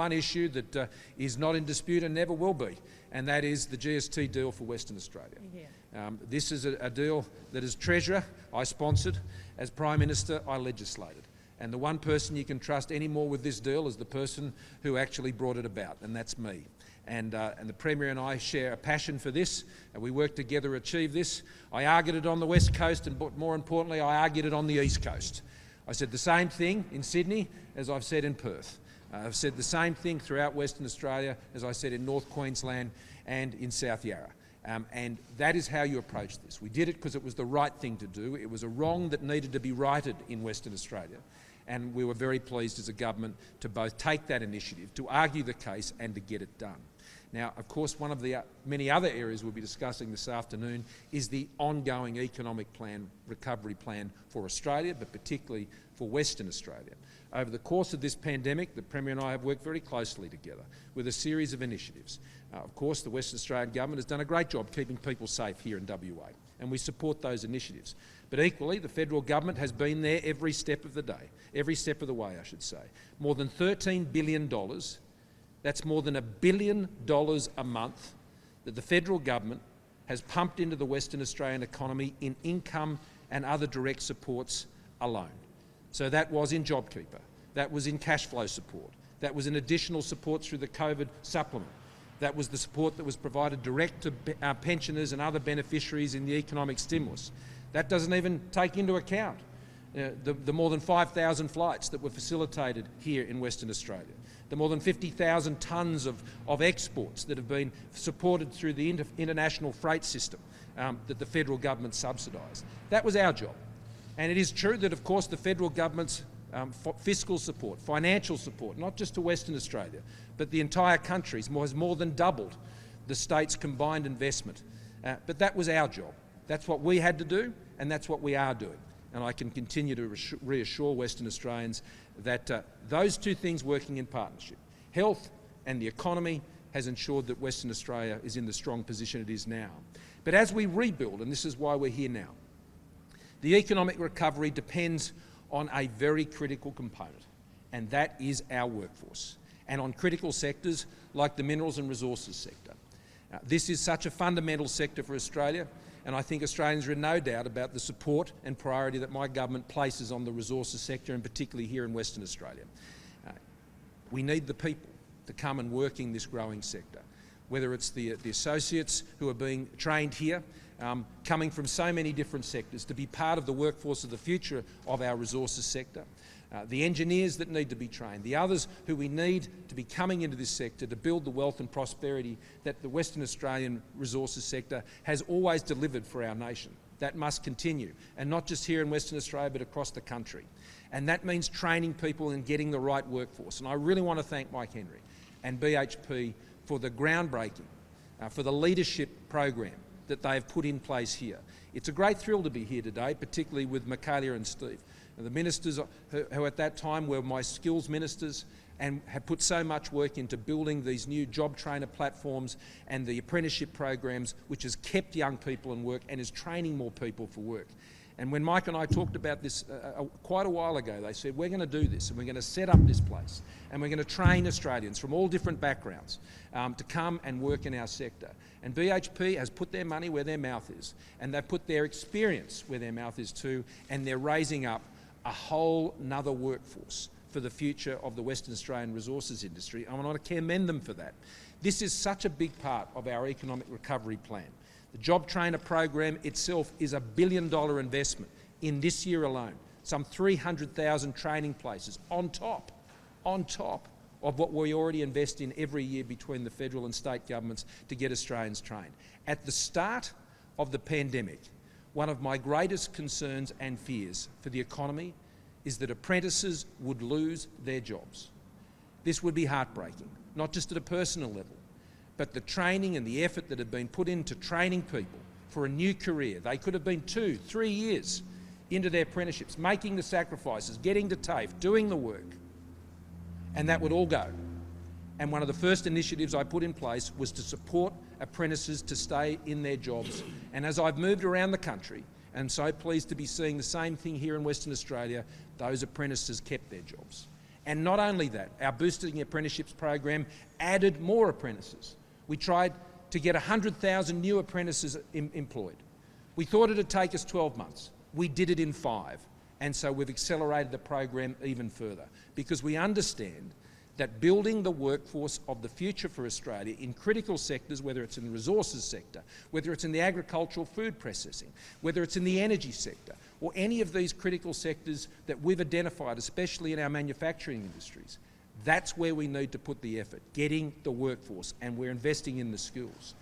one issue that is not in dispute and never will be, and that is the GST deal for Western Australia. This is a deal that as Treasurer I sponsored, as Prime Minister I legislated. And the one person you can trust any more with this deal is the person who actually brought it about, and that's me. And the Premier and I share a passion for this, and we work together to achieve this. I argued it on the West Coast, and more importantly, I argued it on the East Coast. I said the same thing in Sydney as I've said in Perth. I've said the same thing throughout Western Australia as I said in North Queensland and in South Yarra. And that is how you approach this. We did it because it was the right thing to do. It was a wrong that needed to be righted in Western Australia. And we were very pleased as a government to both take that initiative, to argue the case and to get it done. Now, of course, one of the many other areas we'll be discussing this afternoon is the ongoing economic plan, recovery plan for Australia, but particularly for Western Australia. Over the course of this pandemic, the Premier and I have worked very closely together with a series of initiatives. Of course, the Western Australian government has done a great job keeping people safe here in WA, and we support those initiatives. But equally, the federal government has been there every step of the day, every step of the way, I should say. More than $13 billion, that's more than $1 billion a month that the federal government has pumped into the Western Australian economy in income and other direct supports alone. So that was in JobKeeper, that was in cash flow support, that was in additional support through the COVID supplement, that was the support that was provided direct to our pensioners and other beneficiaries in the economic stimulus. That doesn't even take into account the more than 5,000 flights that were facilitated here in Western Australia, the more than 50,000 tonnes of exports that have been supported through the international freight system that the federal government subsidised. That was our job. And it is true that, of course, the federal government's fiscal support, financial support, not just to Western Australia, but the entire country has more than doubled the state's combined investment. But that was our job. That's what we had to do, and that's what we are doing. And I can continue to reassure Western Australians that those two things working in partnership, health and the economy, has ensured that Western Australia is in the strong position it is now. But as we rebuild, and this is why we're here now, the economic recovery depends on a very critical component, and that is our workforce, and on critical sectors like the minerals and resources sector. This is such a fundamental sector for Australia, and I think Australians are in no doubt about the support and priority that my government places on the resources sector, and particularly here in Western Australia. We need the people to come and work in this growing sector, whether it's the associates who are being trained here, coming from so many different sectors to be part of the workforce of the future of our resources sector, the engineers that need to be trained, the others who we need to be coming into this sector to build the wealth and prosperity that the Western Australian resources sector has always delivered for our nation. That must continue, and not just here in Western Australia but across the country. And that means training people and getting the right workforce. And I really want to thank Mike Henry and BHP for the groundbreaking, for the leadership program that they've put in place here. It's a great thrill to be here today, particularly with Michaelia and Steve. And the ministers who at that time were my skills ministers and have put so much work into building these new job trainer platforms and the apprenticeship programs, which has kept young people in work and is training more people for work. And when Mike and I talked about this quite a while ago, they said, we're going to do this and we're going to set up this place and we're going to train Australians from all different backgrounds to come and work in our sector. And BHP has put their money where their mouth is, and they've put their experience where their mouth is too, and they're raising up a whole nother workforce for the future of the Western Australian resources industry. I want to commend them for that. This is such a big part of our economic recovery plan. The Job Trainer program itself is $1 billion investment in this year alone, some 300,000 training places on top of what we already invest in every year between the federal and state governments to get Australians trained. At the start of the pandemic, one of my greatest concerns and fears for the economy is that apprentices would lose their jobs. This would be heartbreaking, not just at a personal level, but the training and the effort that had been put into training people for a new career. They could have been 2, 3 years into their apprenticeships, making the sacrifices, getting to TAFE, doing the work, and that would all go. And one of the first initiatives I put in place was to support apprentices to stay in their jobs. And as I've moved around the country, and so pleased to be seeing the same thing here in Western Australia, those apprentices kept their jobs. And not only that, our Boosting Apprenticeships program added more apprentices. We tried to get 100,000 new apprentices employed. We thought it'd take us 12 months. We did it in 5. And so we've accelerated the program even further because we understand that building the workforce of the future for Australia in critical sectors, whether it's in the resources sector, whether it's in the agricultural food processing, whether it's in the energy sector, or any of these critical sectors that we've identified, especially in our manufacturing industries, that's where we need to put the effort, getting the workforce, and we're investing in the schools.